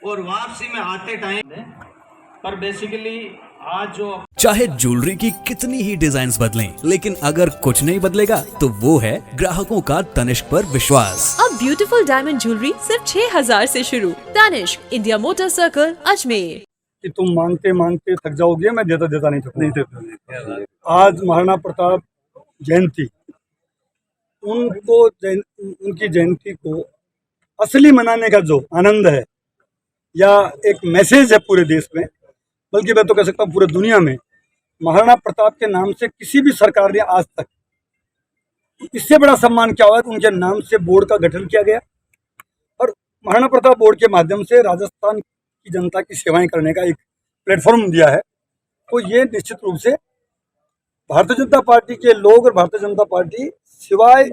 और वापसी में आते टाइम पर बेसिकली आज जो चाहे ज्वेलरी की कितनी ही डिजाइन्स बदलें, लेकिन अगर कुछ नहीं बदलेगा तो वो है ग्राहकों का तनिष्क पर विश्वास। अब ब्यूटीफुल डायमंड ज्वेलरी सिर्फ 6000 से शुरू। Tanishq, India motor circle, Ajmer. कि तुम मांगते मांगते थक जाओगे, मैं देता देता नहीं थकूंगा। आज महाराणा प्रताप जयंती, उनकी जयंती को असली मनाने का जो आनंद है या एक मैसेज है पूरे देश में, बल्कि मैं तो कह सकता हूँ पूरे दुनिया में, महाराणा प्रताप के नाम से किसी भी सरकार ने आज तक इससे बड़ा सम्मान क्या हुआ है। उनके नाम से बोर्ड का गठन किया गया और महाराणा प्रताप बोर्ड के माध्यम से राजस्थान की जनता की सेवाएं करने का एक प्लेटफॉर्म दिया है। तो ये निश्चित रूप से भारतीय जनता पार्टी के लोग और भारतीय जनता पार्टी सिवाय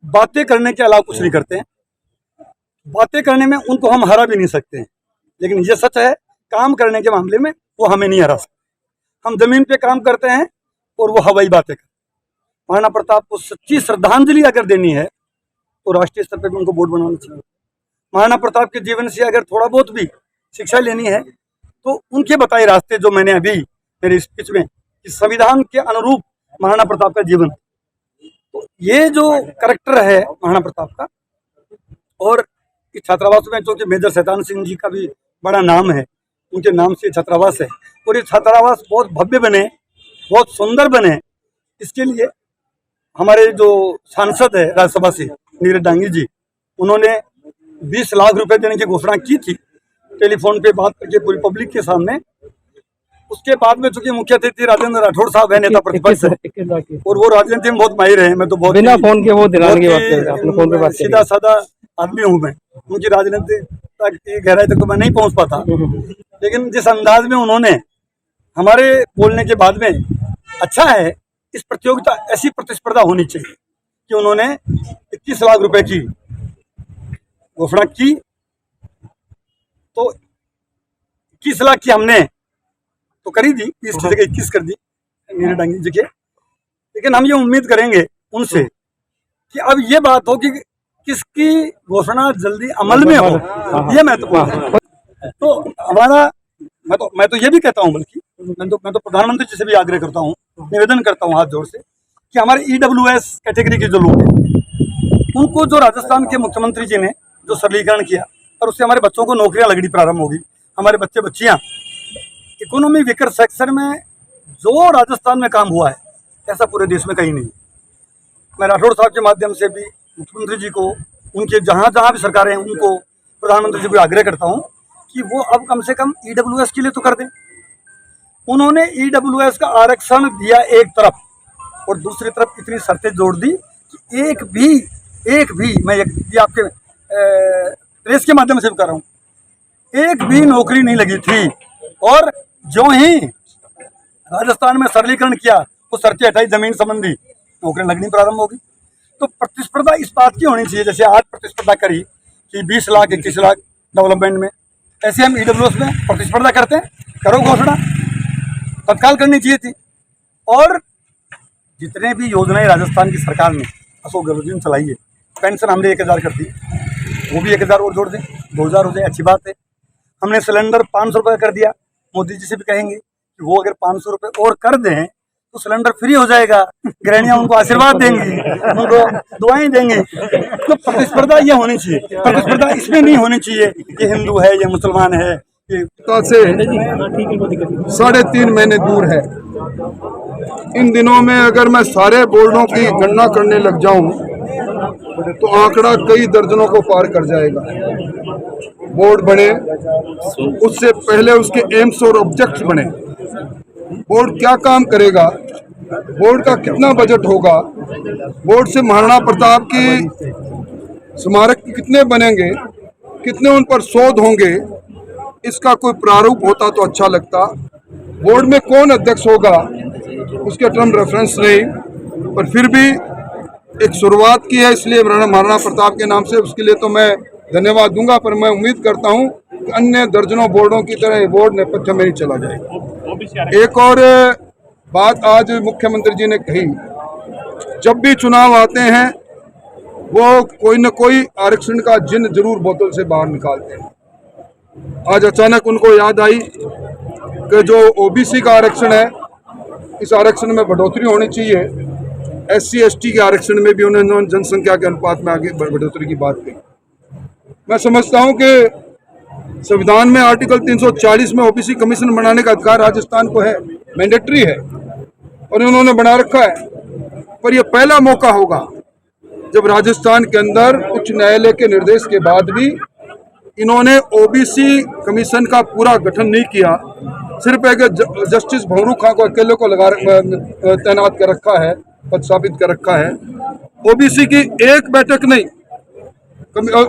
बातें करने के अलावा कुछ नहीं करते हैं। बातें करने में उनको हम हरा भी नहीं सकते हैं, लेकिन ये सच है काम करने के मामले में वो हमें नहीं हरा सकते। हम जमीन पे काम करते हैं और वो हवाई बातें करते हैं। महाराणा प्रताप को सच्ची श्रद्धांजलि अगर देनी है तो राष्ट्रीय स्तर पर भी उनको बोर्ड बनाना चाहिए। महाराणा प्रताप के जीवन से अगर थोड़ा बहुत भी शिक्षा लेनी है तो उनके बताए रास्ते, जो मैंने अभी मेरे स्पीच में कि संविधान के अनुरूप महाराणा प्रताप का जीवन, तो ये जो करैक्टर है महाराणा प्रताप का। और इस छात्रावास में जो कि मेजर शैतान सिंह जी का भी बड़ा नाम है, उनके नाम से छात्रावास है और ये छात्रावास बहुत भव्य बने, बहुत सुंदर बने, इसके लिए हमारे जो सांसद है राज्यसभा से नीरज डांगी जी, उन्होंने 20 लाख रुपए देने की घोषणा की थी टेलीफोन पे बात करके पूरी पब्लिक के सामने। उसके बाद में चूंकि मुख्य अतिथि राजेंद्र राठौड़ साहब है, नेता प्रतिपक्ष है और वो राजनीति में बहुत माहिर है। मैं तो बहुत बिना फोन के वो दिलाने की बात कर रहे हैं, फोन पे बात सीधा साधा आदमी हूँ मैं, उनकी राजनीति तक की गहराई तक तो मैं नहीं पहुंच पाता, लेकिन जिस अंदाज में उन्होंने हमारे बोलने के बाद में, अच्छा है इस प्रतियोगिता ऐसी प्रतिस्पर्धा होनी चाहिए कि उन्होंने 21 लाख रुपए की घोषणा की, तो 21 लाख की हमने तो करी दी, 20 की जगह 21 कर दी नीरज डांगी जी के। लेकिन हम ये उम्मीद करेंगे उनसे कि अब ये बात हो कि किसकी घोषणा जल्दी अमल में हो, ये महत्वपूर्ण है। तो हमारा मैं तो ये भी कहता हूँ, बल्कि मैं तो प्रधानमंत्री जी से भी आग्रह करता हूँ, निवेदन करता हूँ हाथ जोड़ से कि हमारे EWS कैटेगरी के जो लोग हैं उनको जो राजस्थान के मुख्यमंत्री जी ने जो सरलीकरण किया और उससे हमारे बच्चों को नौकरियां लगनी प्रारंभ होगी। हमारे बच्चे बच्चियां इकोनॉमी वीकर सेक्शन में जो राजस्थान में काम हुआ है ऐसा पूरे देश में कहीं नहीं। मैं राठौड़ साहब के माध्यम से भी मुख्यमंत्री जी को, उनके जहाँ जहाँ भी सरकारें हैं उनको, प्रधानमंत्री जी को आग्रह करता हूँ कि वो अब कम से कम EWS के लिए तो कर दें। उन्होंने EWS का आरक्षण दिया एक तरफ और दूसरी तरफ इतनी शर्तें जोड़ दी कि एक भी मैं ये आपके प्रेस के माध्यम से भी कर रहा हूँ, एक भी नौकरी नहीं लगी थी। और जो ही राजस्थान में सरलीकरण किया वो शर्तें हटाई, जमीन संबंधी नौकरी लगनी प्रारंभ होगी। तो प्रतिस्पर्धा इस बात की होनी चाहिए, जैसे आज प्रतिस्पर्धा करी कि 20 लाख 21 लाख डेवलपमेंट में, ऐसे हम EWS में प्रतिस्पर्धा करते हैं। करो घोषणा, तत्काल करनी चाहिए थी। और जितने भी योजनाएं राजस्थान की सरकार ने अशोक गहलोत जी ने चलाई है, पेंशन हमने 1000 कर दी, वो भी 1000 और जोड़ दें, 2000 हो जाए, अच्छी बात है। हमने सिलेंडर 500 रुपये कर दिया, मोदी जी से भी कहेंगे कि वो अगर 500 रुपये और कर दें तो सिलेंडर फ्री हो जाएगा, गृहिणियां उनको आशीर्वाद देंगी, उनको दुआएं देंगी। तो प्रतिस्पर्धा ये होनी चाहिए, प्रतिस्पर्धा इसमें नहीं होनी चाहिए ये हिंदू है ये मुसलमान है, ये से 3.5 महीने दूर है। इन दिनों में अगर मैं सारे बोर्डों की गणना करने लग जाऊं तो आंकड़ा कई दर्जनों को पार कर जाएगा। बोर्ड बने, उससे पहले उसके एम्स और ऑब्जेक्ट्स बने। बोर्ड क्या काम करेगा, बोर्ड का कितना बजट होगा, बोर्ड से महाराणा प्रताप की स्मारक कितने बनेंगे, कितने उन पर शोध होंगे, इसका कोई प्रारूप होता तो अच्छा लगता। बोर्ड में कौन अध्यक्ष होगा उसके टर्म रेफरेंस नहीं, पर फिर भी एक शुरुआत की है, इसलिए महाराणा प्रताप के नाम से उसके लिए तो मैं धन्यवाद दूंगा। पर मैं उम्मीद करता हूं कि अन्य दर्जनों बोर्डों की तरह बोर्ड नेपथ्य में नहीं चला जाएगा। एक और बात आज मुख्यमंत्री जी ने कही, जब भी चुनाव आते हैं वो कोई न कोई आरक्षण का जिन जरूर बोतल से बाहर निकालते हैं। आज अचानक उनको याद आई कि जो ओबीसी का आरक्षण है, इस आरक्षण में बढ़ोतरी होनी चाहिए। SC ST के आरक्षण में भी उन्होंने जनसंख्या के अनुपात में आगे बढ़ोतरी की बात कही। मैं समझता हूं कि संविधान में आर्टिकल 340 में ओबीसी कमीशन बनाने का अधिकार राजस्थान को है, मैंडेटरी है, और उन्होंने बना रखा है। पर यह पहला मौका होगा जब राजस्थान के अंदर उच्च न्यायालय के निर्देश के बाद भी इन्होंने ओबीसी कमीशन का पूरा गठन नहीं किया, सिर्फ एक जस्टिस भंवरू खां को अकेले को तैनात कर रखा है, पदस्थापित कर रखा है। ओबीसी की एक बैठक नहीं,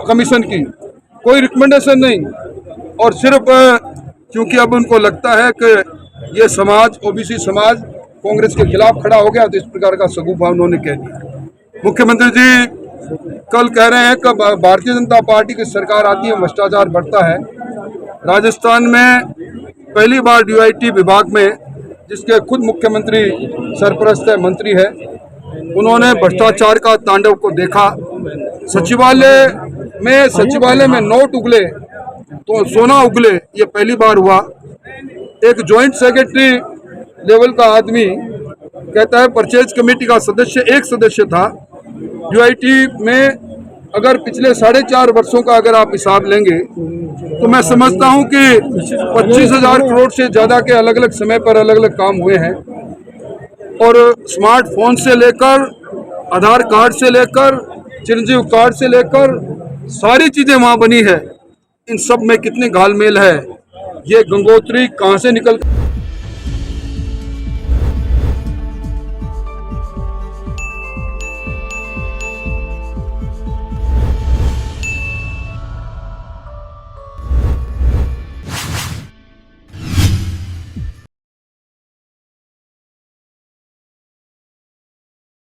कमीशन की कोई रिकमेंडेशन नहीं, और सिर्फ क्योंकि अब उनको लगता है कि ये समाज, ओबीसी समाज कांग्रेस के खिलाफ खड़ा हो गया, तो इस प्रकार का सगुफा उन्होंने कह दिया। मुख्यमंत्री जी कल कह रहे हैं कि भारतीय जनता पार्टी की सरकार आती है भ्रष्टाचार बढ़ता है। राजस्थान में पहली बार DIT विभाग में, जिसके खुद मुख्यमंत्री सरपरस्त है, मंत्री है, उन्होंने भ्रष्टाचार का तांडव को देखा। सचिवालय में नोट उगले तो सोना उगले, ये पहली बार हुआ। एक जॉइंट सेक्रेटरी लेवल का आदमी कहता है परचेज कमेटी का सदस्य, एक सदस्य था DIT में। अगर पिछले 4.5 वर्षों का अगर आप हिसाब लेंगे तो मैं समझता हूं कि 25,000 करोड़ से ज़्यादा के अलग अलग समय पर अलग अलग काम हुए हैं। और स्मार्टफोन से लेकर, आधार कार्ड से लेकर, चिरंजीव कार्ड से लेकर सारी चीज़ें वहाँ बनी है। इन सब में कितनी घालमेल है, ये गंगोत्री कहाँ से निकल